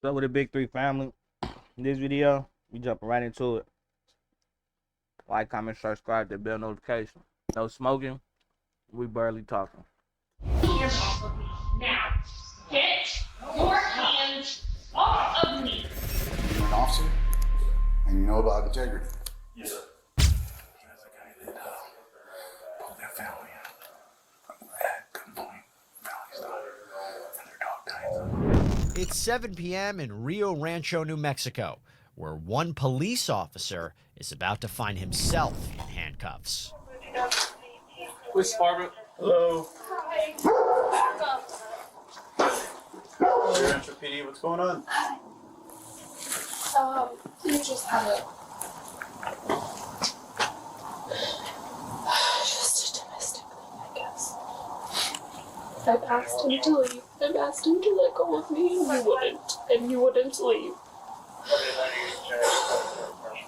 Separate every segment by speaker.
Speaker 1: So with the Big Three family, in this video, we jumping right into it. Like, comment, subscribe, the bell notification. No smoking. We barely talking.
Speaker 2: Hands off of me now. Get your hands off of me.
Speaker 3: You're an officer, and you know about integrity.
Speaker 4: Yes, sir.
Speaker 3: He was the guy that pulled their family out at gunpoint, family's daughter, and their dog died.
Speaker 5: It's 7 p.m. in Rio Rancho, New Mexico, where one police officer is about to find himself in handcuffs.
Speaker 4: Police department. Hello. Rancho PD, what's going on?
Speaker 6: You just had a just a domestic thing, I guess. I've asked him to leave. I've asked him to let go of me, and he wouldn't leave.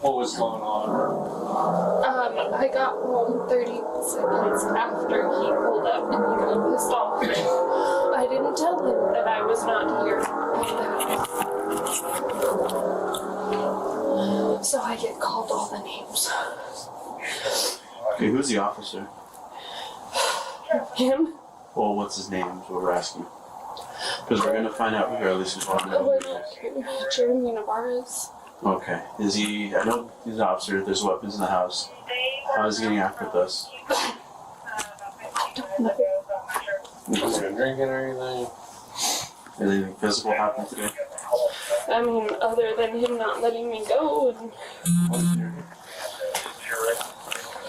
Speaker 4: What was going on?
Speaker 6: I got home 30 seconds after he pulled up and he got pissed off. I didn't tell him that I was not here at the house. So I get called all the names.
Speaker 4: Okay, who's the officer?
Speaker 6: Him?
Speaker 4: Well, what's his name is what we're asking. Because we're going to find out regardless who's on
Speaker 6: Jeremy Navarez.
Speaker 4: Okay. Is he, I know he's an officer, there's weapons in the house. How is he getting after us?
Speaker 6: I don't know.
Speaker 4: Has he been drinking or anything? Anything physical happened today?
Speaker 6: I mean, other than him not letting me go, and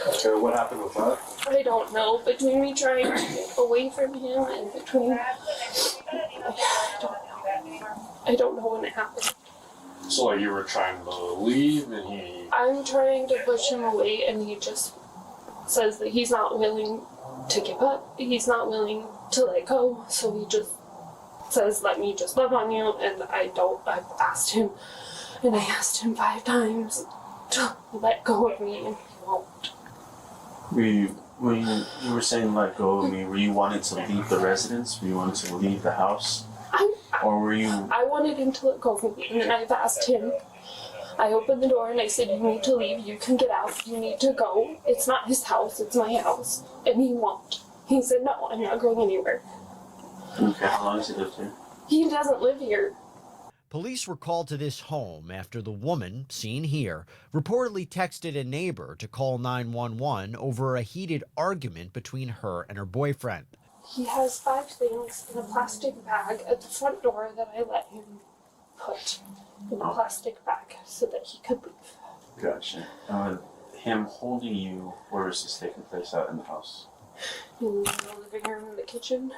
Speaker 4: Okay, what happened with that?
Speaker 6: I don't know. Between me trying to get away from him and between, I don't know when it happened.
Speaker 7: So like you were trying to leave and he...
Speaker 6: I'm trying to push him away and he just says that he's not willing to give up. He's not willing to let go. So he just says, let me just love on you. And I've asked him, and I asked him 5 times to let go of me and he won't.
Speaker 4: When you were saying let go of me, were you wanting to leave the residence? Were you wanting to leave the house? Or were you...
Speaker 6: I wanted him to let go of me, and then I've asked him. I opened the door and I said, you need to leave, you can get out, you need to go. It's not his house, it's my house. And he won't. He said, no, I'm not going anywhere.
Speaker 4: Okay, how long has he lived here?
Speaker 6: He doesn't live here.
Speaker 5: Police were called to this home after the woman, seen here, reportedly texted a neighbor to call 911 over a heated argument between her and her boyfriend.
Speaker 6: He has 5 things in a plastic bag at the front door that I let him put in a plastic bag so that he could leave.
Speaker 4: Gotcha. Him holding you, where is this taking place out in the house?
Speaker 6: In the living room, in the kitchen.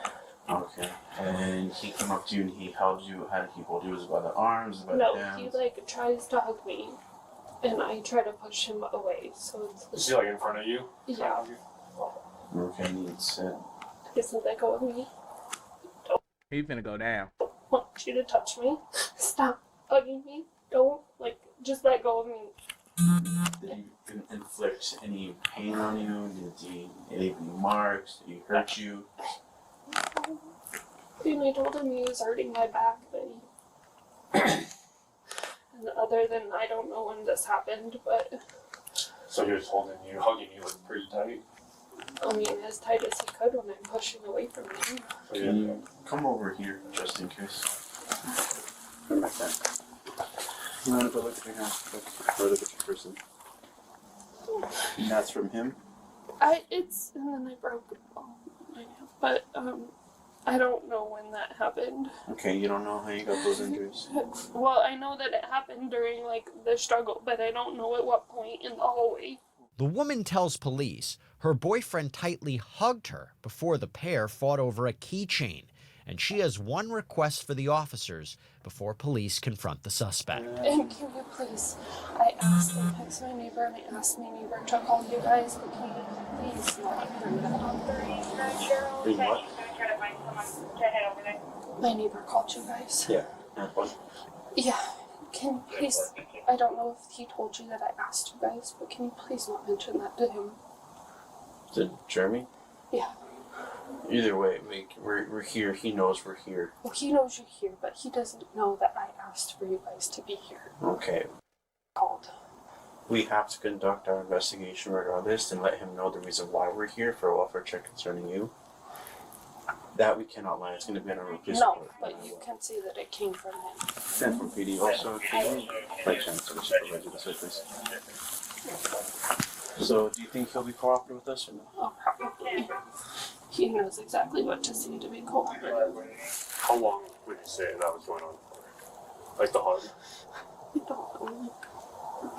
Speaker 4: Okay. And he came up to you and he held you. How did he hold you? Was it by the arms? By
Speaker 6: No,
Speaker 4: the hands?
Speaker 6: he tries to hug me, and I try to push him away. So it's
Speaker 7: Is he like in front of you?
Speaker 6: yeah.
Speaker 4: Okay, you need to sit.
Speaker 6: Doesn't let go of me.
Speaker 1: He finna go down.
Speaker 6: Want you to touch me. Stop hugging me. Don't just let go of me.
Speaker 4: Did he inflict any pain on you? Did he leave any marks? Did he hurt you?
Speaker 6: And I told him he was hurting my back, but and other than I don't know when this happened, but
Speaker 7: So he was holding you, hugging you like pretty tight?
Speaker 6: I mean as tight as he could when I'm pushing away from him.
Speaker 7: So
Speaker 4: Can you come over here just in case? Come back then. You want to go look at your hand? Go look at your person. And that's from him?
Speaker 6: And then I broke it all. I know. But I don't know when that happened.
Speaker 4: Okay, you don't know how you got those injuries?
Speaker 6: Well, I know that it happened during the struggle, but I don't know at what point in the hallway.
Speaker 5: The woman tells police her boyfriend tightly hugged her before the pair fought over a keychain, and she has one request for the officers before police confront the suspect.
Speaker 6: And can you please, I asked and text my neighbor, and I asked my neighbor to call you guys, but can you please not bring that up?
Speaker 4: Bring what?
Speaker 6: My neighbor called you guys.
Speaker 4: Yeah. Not one.
Speaker 6: Yeah. Can you please, I don't know if he told you that I asked you guys, but can you please not mention that to him?
Speaker 4: Is it Jeremy?
Speaker 6: Yeah.
Speaker 4: Either way, we're here. He knows we're here.
Speaker 6: Well, he knows you're here, but he doesn't know that I request for you guys to be here.
Speaker 4: Okay.
Speaker 6: Called.
Speaker 4: We have to conduct our investigation regardless and let him know the reason why we're here for a welfare check concerning you. That we cannot lie. It's going to be on our police
Speaker 6: No,
Speaker 4: report.
Speaker 6: but you can see that it came from him.
Speaker 4: And from PD also. Can you by chance to the supervisor this way, please? So, do you think he'll be cooperative with us or no?
Speaker 6: Oh, probably. He knows exactly what to say to be cooperative.
Speaker 7: How long would you say that was going on for? Like the hug?
Speaker 6: We don't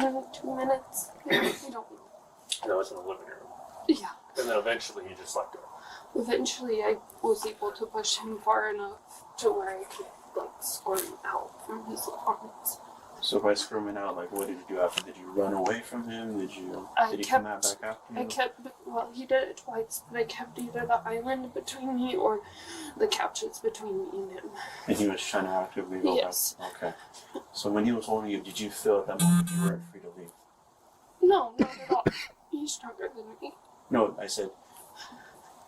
Speaker 6: know, like 2 minutes. We don't know.
Speaker 7: That was in the living room.
Speaker 6: Yeah.
Speaker 7: And then eventually he just let go.
Speaker 6: Eventually, I was able to push him far enough to where I could, like, squirm out from his arms.
Speaker 4: So by squirming out, like, what did you do after? Did you run away from him? Did he come out back after you?
Speaker 6: He did it twice, but I kept either the island between me or the couches between me and him.
Speaker 4: And he was trying to actively go
Speaker 6: Yes.
Speaker 4: back? Okay. So when he was holding you, did you feel at that moment you weren't free to leave?
Speaker 6: No, not at all. He's stronger than me.
Speaker 4: No, I said,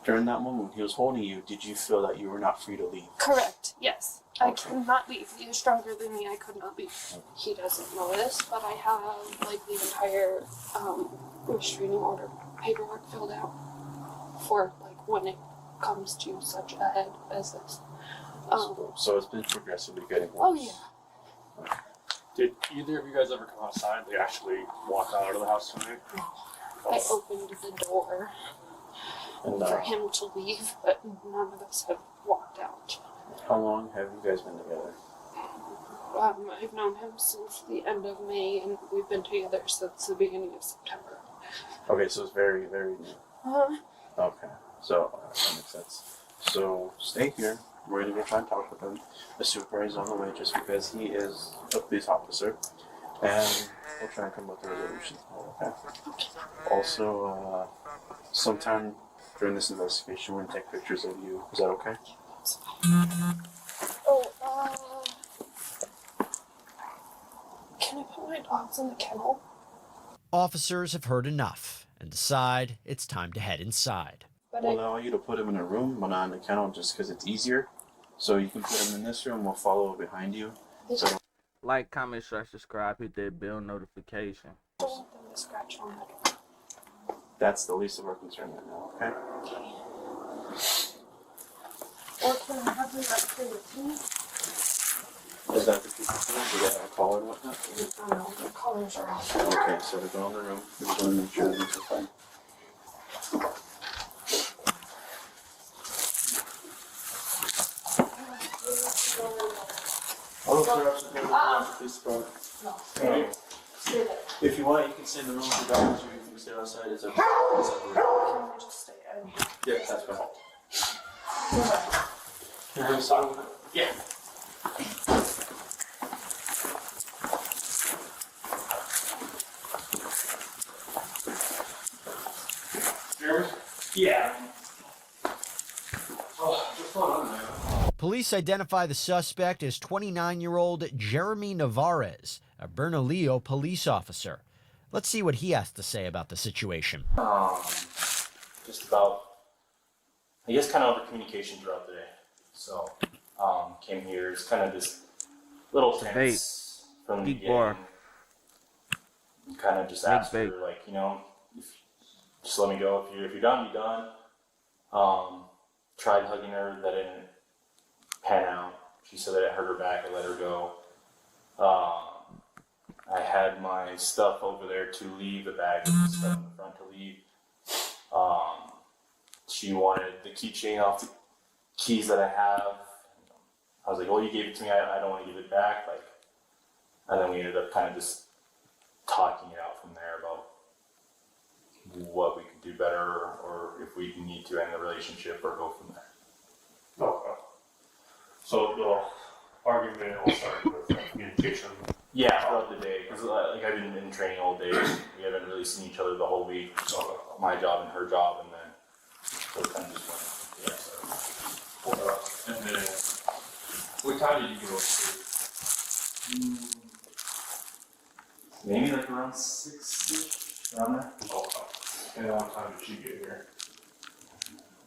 Speaker 4: during that moment when he was holding you, did you feel that you were not free to leave?
Speaker 6: Correct, yes. I
Speaker 4: Okay.
Speaker 6: cannot leave. He is stronger than me. I could not leave. He doesn't know this, but I have, like, the entire restraining order paperwork filled out for, like, when it comes to such a head as this.
Speaker 4: So it's been progressively getting worse.
Speaker 6: Oh, yeah.
Speaker 7: Did either of you guys ever come outside? They actually walk out of the house tonight?
Speaker 6: I opened the door
Speaker 4: And
Speaker 6: for him to leave, but none of us have walked out.
Speaker 4: how long have you guys been together?
Speaker 6: I've known him since the end of May, and we've been together since the beginning of September.
Speaker 4: Okay, so it's very, very new. Okay, so that makes sense. So stay here. We're gonna go try and talk with him. The supervisor's on the way just because he is a police officer, and we'll try and come up with a resolution. Okay. Also, sometime during this investigation, we're gonna take pictures of you. Is that okay?
Speaker 6: Oh, can I put my dogs in the kennel?
Speaker 5: Officers have heard enough and decide it's time to head inside.
Speaker 6: But
Speaker 4: We'll allow you to put him in a room, but not in the kennel, just because it's easier. So you can put him in this room. We'll follow behind you. So
Speaker 1: Like, comment, share, subscribe, hit that bell notification.
Speaker 6: I don't want them to scratch on the door.
Speaker 4: that's the least of our concern right now. Okay.
Speaker 6: Or can I have them right here with me?
Speaker 4: Is that the people? Do they have a collar and whatnot?
Speaker 6: I don't know, the collars are off.
Speaker 4: Okay, so to go in the room, we just want to make sure that these are fine. Oh, please go.
Speaker 6: No,
Speaker 4: Okay.
Speaker 6: stay there.
Speaker 4: If you want, you can stay in the room with the dogs, or you can stay outside. It's up to you.
Speaker 6: Can we just stay in here?
Speaker 4: Yeah, that's fine.
Speaker 6: Okay.
Speaker 4: You're inside?
Speaker 7: Yeah. Yeah. Oh, what's going on, man?
Speaker 5: Police identify the suspect as 29-year-old Jeremy Navarez, a Bernalillo police officer. Let's see what he has to say about the situation.
Speaker 8: Just about, I guess, kind of the communication throughout the day. So, came here, it's kind of this little tense from the
Speaker 1: Geek
Speaker 8: beginning.
Speaker 1: bar.
Speaker 8: Kind of just
Speaker 1: Big
Speaker 8: asked
Speaker 1: bake.
Speaker 8: her, like, you know, just let me go. If you're done, you're done. Tried hugging her, that didn't pan out. She said that it hurt her back. I let her go. I had my stuff over there to leave, the bag with the stuff in the front to leave. She wanted the keychain off the keys that I have. I was like, well, you gave it to me, I don't want to give it back. Like, and then we ended up kind of just talking it out from there about what we could do better, or if we need to end the relationship or go from there.
Speaker 7: Okay. So the argument all started with communication.
Speaker 8: Yeah, throughout the day, because like I've been in training all day. We haven't really seen each other the whole week. My job and her job, and then so it kind of just went. Yeah, so.
Speaker 7: And then, what time did you go to sleep?
Speaker 8: Maybe like around 6-ish, around there.
Speaker 7: Okay. And what time did she get here?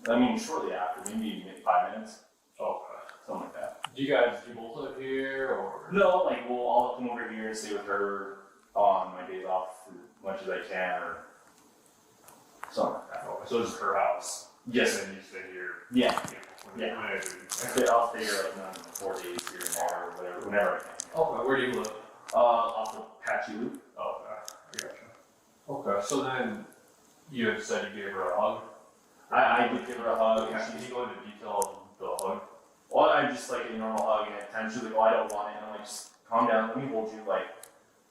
Speaker 8: I mean, shortly after, maybe 5 minutes,
Speaker 7: Okay.
Speaker 8: something like that.
Speaker 7: Do you guys do both live here or?
Speaker 8: No, like I'll come over here and stay with her on my days off as much as I can, or something like that.
Speaker 7: Oh, so this is her house.
Speaker 8: Yes.
Speaker 7: And you stay here.
Speaker 8: Yeah.
Speaker 7: Yeah.
Speaker 8: I'll stay here like 4 days here and there, or whatever, whenever I can.
Speaker 7: Okay, where do you live?
Speaker 8: Off of Patchy Loop.
Speaker 7: Oh, okay. I gotcha. Okay, so then you had said you gave her a hug.
Speaker 8: I did give her a hug.
Speaker 7: Can you go into detail of the hug?
Speaker 8: Well, I just like a normal hug, and at times she's like, "Oh, I don't want it," and I'm like, "Just calm down, let me hold you, like,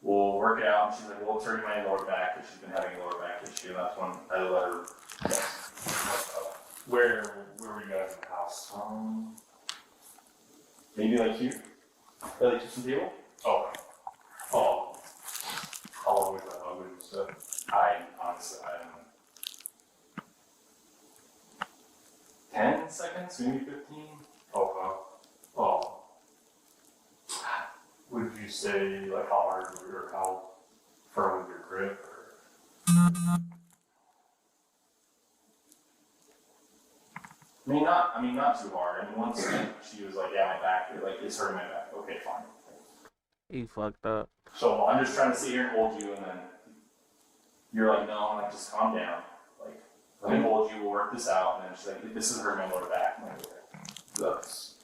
Speaker 8: we'll work it out." And she's like, "Well, it's hurting my lower back," because she's been having a lower back issue, and that's when I let her.
Speaker 7: Where were you guys in the house?
Speaker 8: Maybe like here, by the kitchen table.
Speaker 7: Oh. Oh. How long was that hug? Would you say?
Speaker 8: I honestly, I don't know. 10 seconds, maybe 15.
Speaker 7: Oh, wow. Oh. Would you say like how hard or how firm was your grip? Or?
Speaker 8: I mean, not too hard. I mean, once she was like, "Yeah, my back, like, it's hurting my back." Okay, fine.
Speaker 1: He fucked up.
Speaker 8: So I'm just trying to sit here and hold you, and then you're like, "No," I'm like, "Just calm down. Like, let me hold you. We'll work this out." And then she's like, "This is hurting my lower back." I'm like, "Okay." That's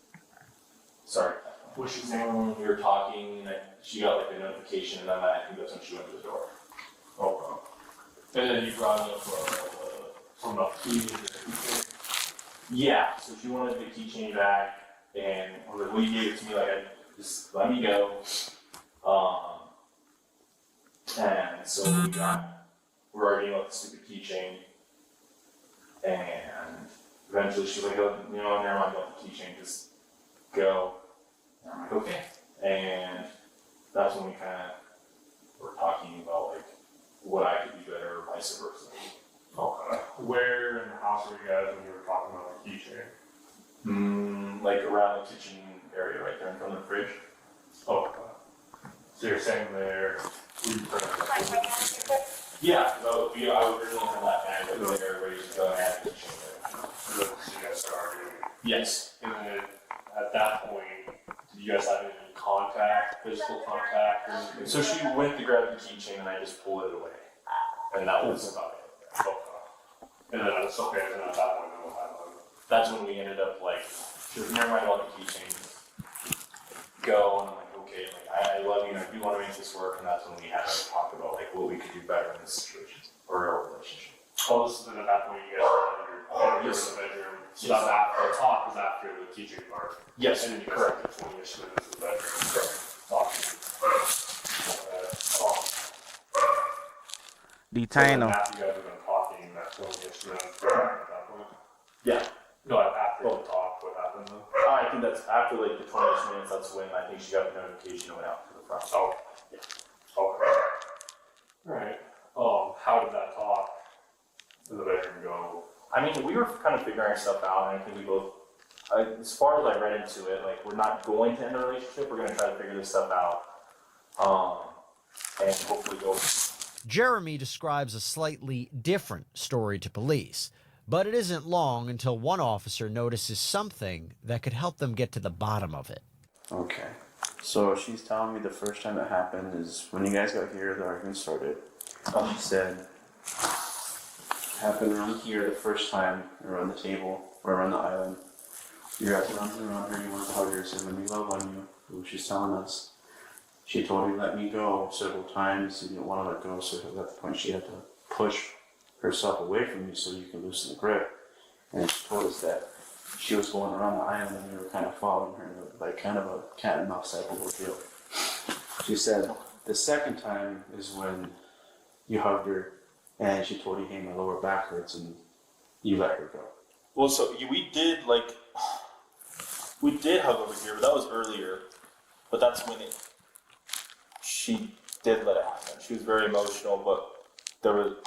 Speaker 8: sorry.
Speaker 7: What's she saying?
Speaker 8: We were talking, and she got like a notification, and then I think that's when she went to the door.
Speaker 7: Oh, and then you brought up from the key.
Speaker 8: Yeah, so she wanted the keychain back, and I was like, "Well, you gave it to me, like, just let me go." And so we're arguing about the stupid keychain, and eventually she's like, "Oh, you know, never mind about the keychain, just go." And I'm like, "Okay." And that's when we kind of were talking about, like, what I could do better, or vice versa.
Speaker 7: Okay. Where in the house were you guys when you were talking about the keychain?
Speaker 8: Like around the kitchen area right there in front of the fridge.
Speaker 7: Okay. So you're saying there,
Speaker 8: Yeah, well, I was originally in that bag over there ready to go and add the kitchen there.
Speaker 7: so you guys started arguing.
Speaker 8: Yes.
Speaker 7: And then at that point, did you guys have any contact, physical contact, or anything?
Speaker 8: So she went to grab the keychain and I just pulled it away. And that was about it.
Speaker 7: Okay. And then it's okay, and then at that point, no one.
Speaker 8: That's when we ended up like, she was never mind about the keychain. Go, and I'm like, okay, like I love you and I do want to make this work, and that's when we had to talk about like what we could do better in this situation or our relationship.
Speaker 7: Oh, this is at that point you guys were in the bedroom. So
Speaker 8: Yes.
Speaker 7: that's after the talk was after the keychain part.
Speaker 8: Yes,
Speaker 7: And then you guys
Speaker 8: correct.
Speaker 7: had the 20-ish minutes in the bedroom.
Speaker 8: Correct.
Speaker 7: Talking.
Speaker 1: Detain
Speaker 7: So
Speaker 1: him.
Speaker 7: after you guys have been talking, that 20-ish minutes at that point.
Speaker 8: Yeah.
Speaker 7: No, after the talk, what happened though?
Speaker 8: I think that's after like the 20 minutes, that's when I think she got the notification and went out to the front.
Speaker 7: Oh, yeah. Okay. Alright. How did that talk in the bedroom go?
Speaker 8: I mean, we were kind of figuring stuff out, and I think we both, as far as I read into it, like, we're not going to end a relationship, we're going to try to figure this stuff out, and hopefully go.
Speaker 5: Jeremy describes a slightly different story to police, but it isn't long until one officer notices something that could help them get to the bottom of it.
Speaker 3: Okay. So she's telling me the first time it happened is when you guys got here, the argument started. She said, happened around here the first time, around the table, or around the island. You're acting around her, you want to hug her, said, "Let me love on you." What she's telling us. She told me, "Let me go," several times. You didn't want to let go, so at that point she had to push herself away from you so you can loosen the grip. And she told us that she was going around the island and we were kind of following her, like kind of a cat and mouse type of ordeal. She said the second time is when you hugged her and she told you, "Hey, my lower back hurts," and you let her go.
Speaker 8: Well, so we did hug over here, but that was earlier, but that's when she did let it happen. She was very emotional, but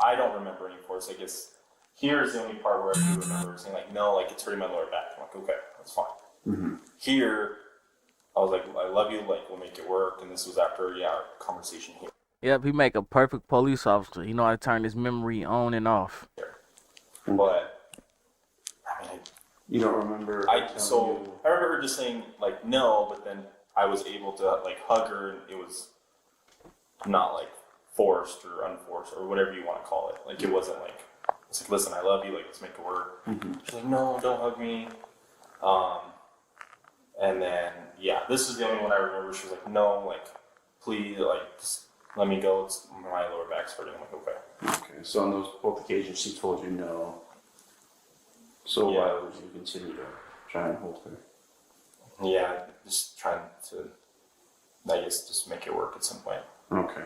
Speaker 8: I don't remember any force. I guess here is the only part where I do remember saying like, "No, like, it's hurting my lower back." I'm like, "Okay, that's fine."
Speaker 3: Mm-hmm.
Speaker 8: Here, I was like, "I love you, like, we'll make it work," and this was after, our conversation here.
Speaker 1: Yep, he make a perfect police officer. He know how to turn his memory on and off.
Speaker 8: But, I mean,
Speaker 3: You don't remember?
Speaker 8: I remember her just saying like no, but then I was able to like hug her, and it was not like forced or unforced or whatever you want to call it. Like it wasn't like it's like, listen, I love you, like let's make it work.
Speaker 3: Mm-hmm.
Speaker 8: She's like, no, don't hug me. And then this is the only one I remember. She was like, no, like please, like just let me go. It's my lower back's hurting. I'm like, okay.
Speaker 3: Okay, so on both occasions she told you no. So why would you continue to try and hold her?
Speaker 8: Yeah, just trying to, I guess, just make it work at some point.
Speaker 3: Okay.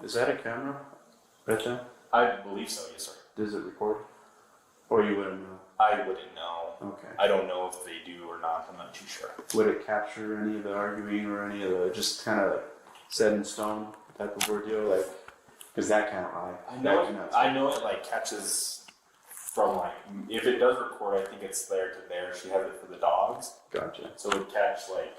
Speaker 3: Is that a camera right there?
Speaker 8: I believe so, yes, sir.
Speaker 3: Does it record? Or you wouldn't know?
Speaker 8: I wouldn't know.
Speaker 3: Okay.
Speaker 8: I don't know if they do or not. I'm not too sure.
Speaker 3: Would it capture any of the arguing or any of the just kind of set in stone type of ordeal? Like, because that can't lie.
Speaker 8: I know it like catches from like, if it does record, I think it's there to there. She has it for the dogs.
Speaker 3: Gotcha.
Speaker 8: So it would catch like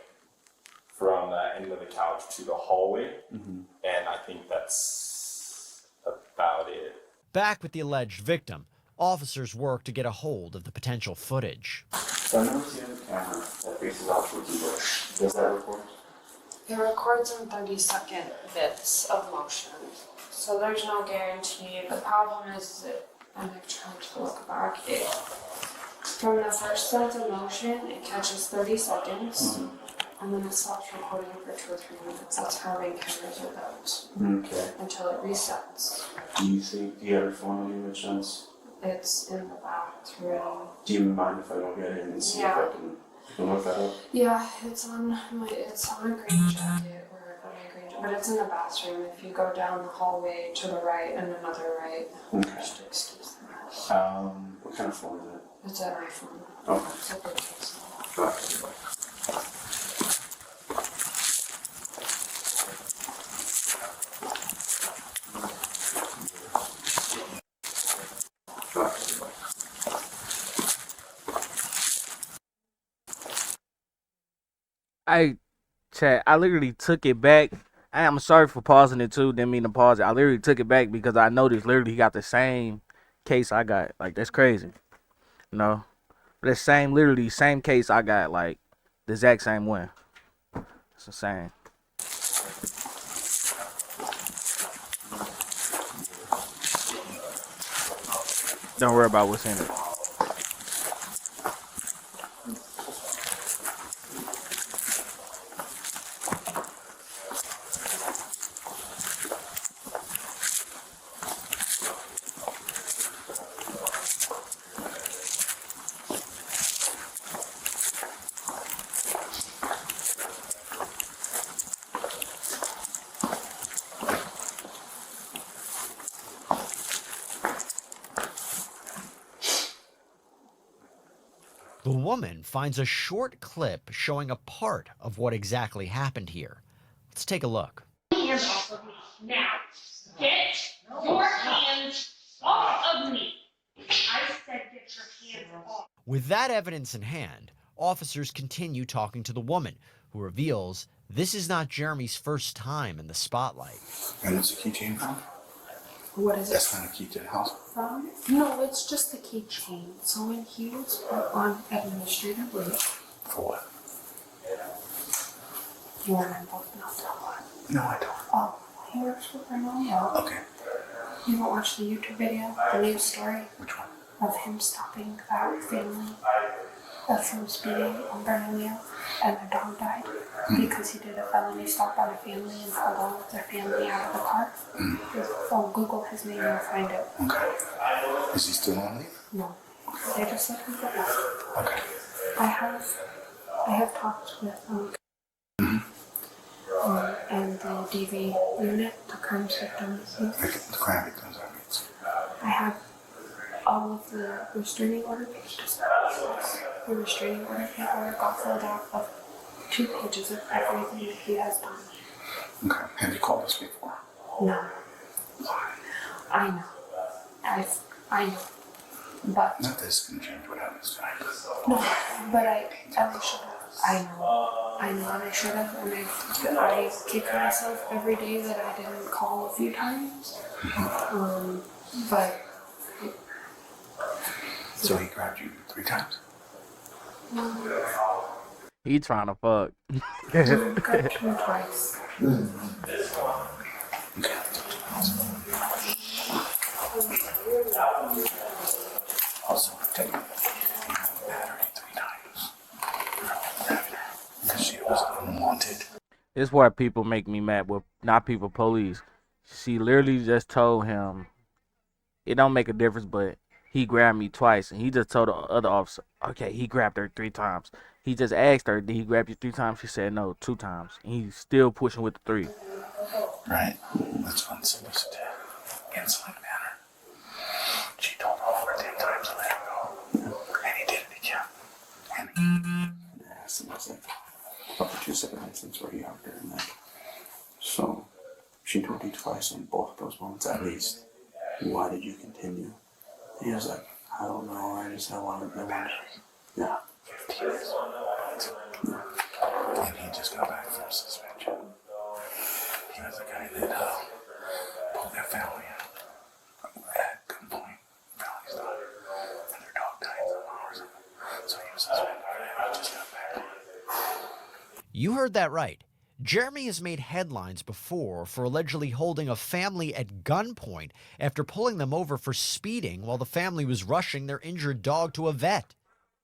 Speaker 8: from the end of the couch to the hallway.
Speaker 3: Mm-hmm.
Speaker 8: And I think that's about it.
Speaker 5: Back with the alleged victim, officers work to get a hold of the potential footage.
Speaker 3: So I never seen a camera that faces out towards the bush. Does that record?
Speaker 6: It records in 30-second bits of motion, so there's no guarantee. The problem is that, and I've tried to look back, from the first sense of motion, it catches 30 seconds, and then it stops recording for 2 or 3 minutes. That's how ring cameras are built.
Speaker 3: Okay.
Speaker 6: Until it resets.
Speaker 3: Do you have your phone on you, by chance?
Speaker 6: It's in the bathroom.
Speaker 3: Do you mind if I don't get in and see if I can look that up?
Speaker 6: Yeah, it's on a green jacket but it's in the bathroom. If you go down the hallway to the right and another right, just excuse that.
Speaker 3: What kind of phone is it?
Speaker 6: It's an iPhone.
Speaker 3: Okay.
Speaker 6: It's a big case.
Speaker 1: I literally took it back. I'm sorry for pausing it too. Didn't mean to pause it. I literally took it back because I noticed literally he got the same case I got. Like that's crazy. The same case I got. Like the exact same one. It's insane. Don't worry about what's in it.
Speaker 5: The woman finds a short clip showing a part of what exactly happened here. Let's take a look.
Speaker 2: Hands off of me. Now, get your hands off of me. I said get your hands off.
Speaker 5: With that evidence in hand, officers continue talking to the woman, who reveals this is not Jeremy's first time in the spotlight.
Speaker 4: And it's a keychain from?
Speaker 6: What is it
Speaker 4: That's not a key to the house.
Speaker 6: from? No, it's just the keychain. So when he was put on administrative leave,
Speaker 4: For what?
Speaker 6: you want him both not to what?
Speaker 4: No, I don't.
Speaker 6: Oh, he works for Bernal.
Speaker 4: Okay.
Speaker 6: You haven't watched the YouTube video, the news story
Speaker 4: Which one?
Speaker 6: of him stopping that family from speeding on Bernal, and their dog died because he did a felony stop on a family and pulled all of their family out of the car. Oh, Google his name and find it.
Speaker 4: Okay. Is he still on leave?
Speaker 6: No, they just let him go back.
Speaker 4: Okay.
Speaker 6: I have talked with and the DV unit, the crimes victims.
Speaker 4: The crime victims are means.
Speaker 6: I have all of the restraining order pages. The restraining order paperwork all filled out of 2 pages of everything that he has done.
Speaker 4: Okay. Have you called us before?
Speaker 6: No,
Speaker 4: Why?
Speaker 6: I know. I know. But
Speaker 4: Not that it's gonna change what happens tonight.
Speaker 6: no, but I should have. I know, and I should have, and I kick myself every day that I didn't call a few times. But
Speaker 9: So he grabbed you 3 times?
Speaker 1: He trying to fuck.
Speaker 6: Grabbed me twice.
Speaker 9: Also, take you battery 3 times. Because she was unwanted.
Speaker 1: This is why people make me mad. Well, not people, police. She literally just told him it don't make a difference, but he grabbed me twice, and he just told the other officer, okay, he grabbed her 3 times. He just asked her, did he grab you 3 times? She said no, 2 times. And he's still pushing with the 3.
Speaker 9: Right. That's unsolicited. Insolent manner. She told him over 10 times to let him go. And he did it again. And
Speaker 3: Yeah, so it's like up to 2 second instance where he hugged her and like. So she told you twice in both those moments at least. Why did you continue? And he was like, I don't know. I wanted. Yeah.
Speaker 9: 15 minutes. And he just got back from suspension. He was the guy that pulled their family out at gunpoint. Family's daughter. And their dog died some hours ago. So he was suspended and he just got back.
Speaker 5: You heard that right. Jeremy has made headlines before for allegedly holding a family at gunpoint after pulling them over for speeding while the family was rushing their injured dog to a vet.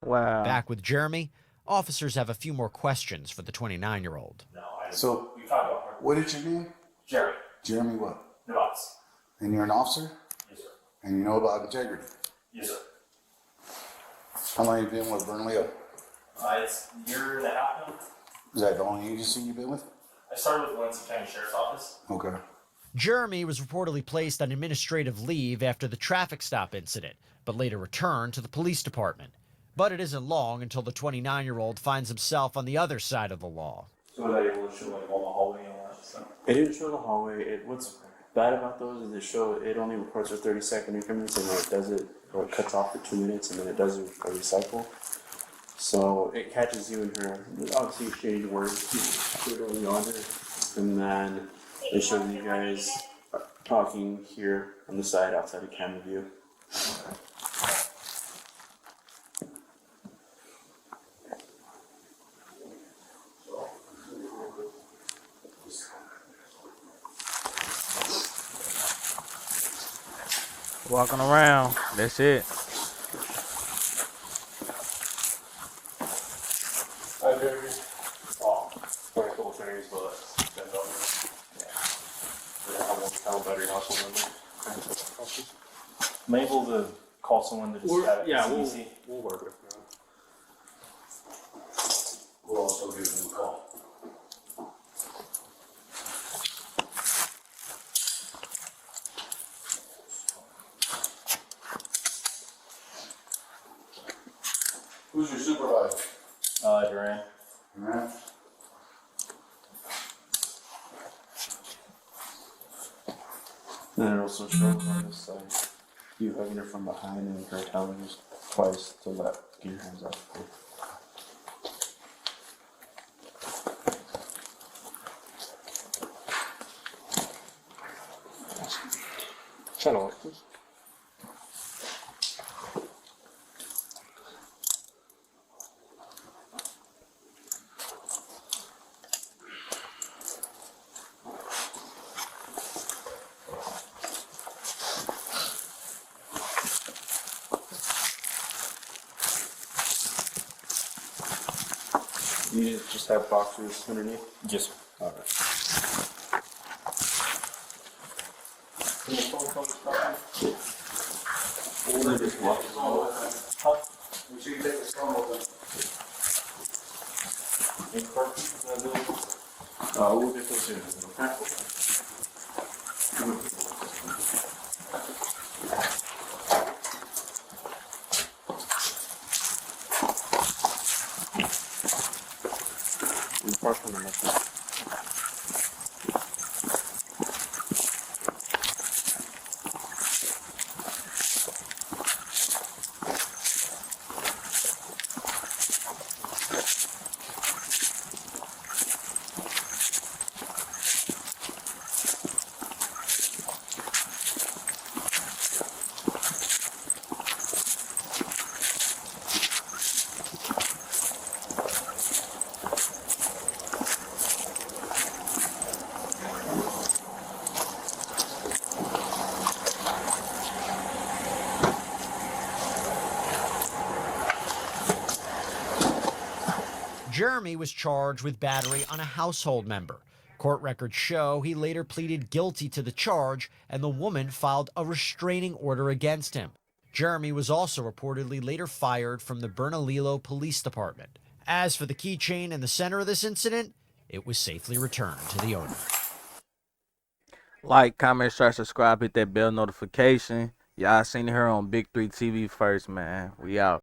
Speaker 1: Wow.
Speaker 5: Back with Jeremy, officers have a few more questions for the 29-year-old.
Speaker 9: So, what is your name?
Speaker 8: Jerry.
Speaker 9: Jeremy what?
Speaker 8: Nevas.
Speaker 9: And you're an officer?
Speaker 8: Yes, sir.
Speaker 9: And you know about integrity?
Speaker 8: Yes, sir.
Speaker 9: How long have you been with Burnley?
Speaker 8: It's a year and a half now.
Speaker 9: Is that the only agency you've been with?
Speaker 8: I started with Lansing County Sheriff's Office.
Speaker 9: Okay.
Speaker 5: Jeremy was reportedly placed on administrative leave after the traffic stop incident, but later returned to the police department. But it isn't long until the 29-year-old finds himself on the other side of the law.
Speaker 8: So was I able to show like all the hallway and all that stuff?
Speaker 3: It didn't show the hallway. What's bad about those is it only records for 30-second increments, and then it does it, or it cuts off for 2 minutes, and then it does a recycle. So it catches you in her. Obviously, exchange words early on, and then it shows you guys talking here on the side outside of camera view.
Speaker 1: Walking around. That's it.
Speaker 7: Hi, Jeremy. Oh, very cool things, but bend over. Yeah. How battery hustle in
Speaker 8: I'm able to call someone to just have it easy.
Speaker 7: we'll work with that. We'll also give them a call.
Speaker 9: Who's your supervisor?
Speaker 8: Duran.
Speaker 9: Alright.
Speaker 3: Then it also shows on this side you hugging her from behind and her telling you twice to get your hands off her.
Speaker 7: Kind of like this.
Speaker 3: You just have boxers underneath?
Speaker 8: Yes, sir.
Speaker 3: Alright.
Speaker 9: Make sure you take the phone open.
Speaker 3: We'll get those in.
Speaker 5: Jeremy was charged with battery on a household member. Court records show he later pleaded guilty to the charge, and the woman filed a restraining order against him. Jeremy was also reportedly later fired from the Bernalillo Police Department. As for the keychain in the center of this incident, it was safely returned to the owner.
Speaker 1: Like, comment, share, subscribe, hit that bell notification. Y'all seen her on Big 3 TV first, man. We out.